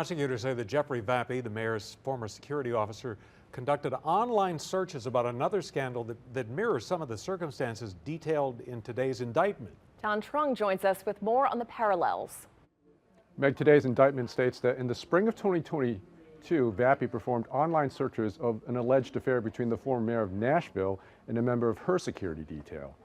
Prosecutors say that Jeffrey Vappie, the mayor's former security officer, conducted online searches about another scandal that mirrors some of the circumstances detailed in today's indictment. John Trung joins us with more on the parallels. Meg, today's indictment states that in the spring of 2022, Vappie performed online searches of an alleged affair between the former mayor of Nashville and a member of her security detail.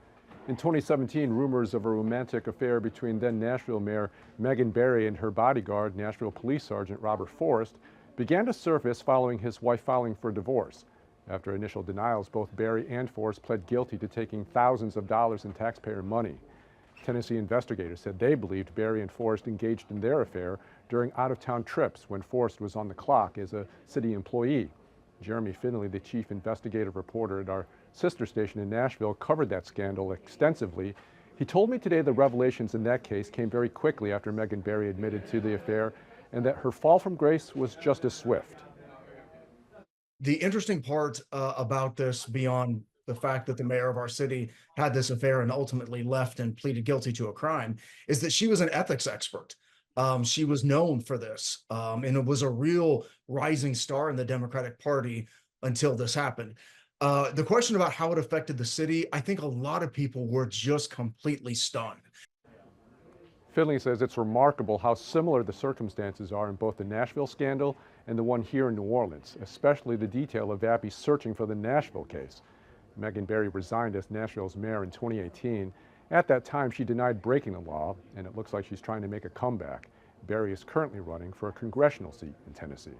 In 2017, rumors of a romantic affair between then Nashville Mayor Megan Barry and her bodyguard, Nashville Police Sergeant Robert Forrest, began to surface following his wife filing for divorce. After initial denials, both Barry and Forrest pled guilty to taking thousands of dollars in taxpayer money. Tennessee investigators said they believed Barry and Forrest engaged in their affair during out-of-town trips when Forrest was on the clock as a city employee. Jeremy Finley, the chief investigative reporter at our sister station in Nashville, covered that scandal extensively. He told me today the revelations in that case came very quickly after Megan Barry admitted to the affair and that her fall from grace was just as swift. The interesting part about this, beyond the fact that the mayor of our city had this affair and ultimately left and pleaded guilty to a crime, is that she was an ethics expert. She was known for this, and it was a real rising star in the Democratic Party until this happened. The question about how it affected the city, I think a lot of people were just completely stunned. Finley says it's remarkable how similar the circumstances are in both the Nashville scandal and the one here in New Orleans, especially the detail of Vappie searching for the Nashville case. Megan Barry resigned as Nashville's mayor in 2018. At that time, she denied breaking the law, and it looks like she's trying to make a comeback. Barry is currently running for a congressional seat in Tennessee.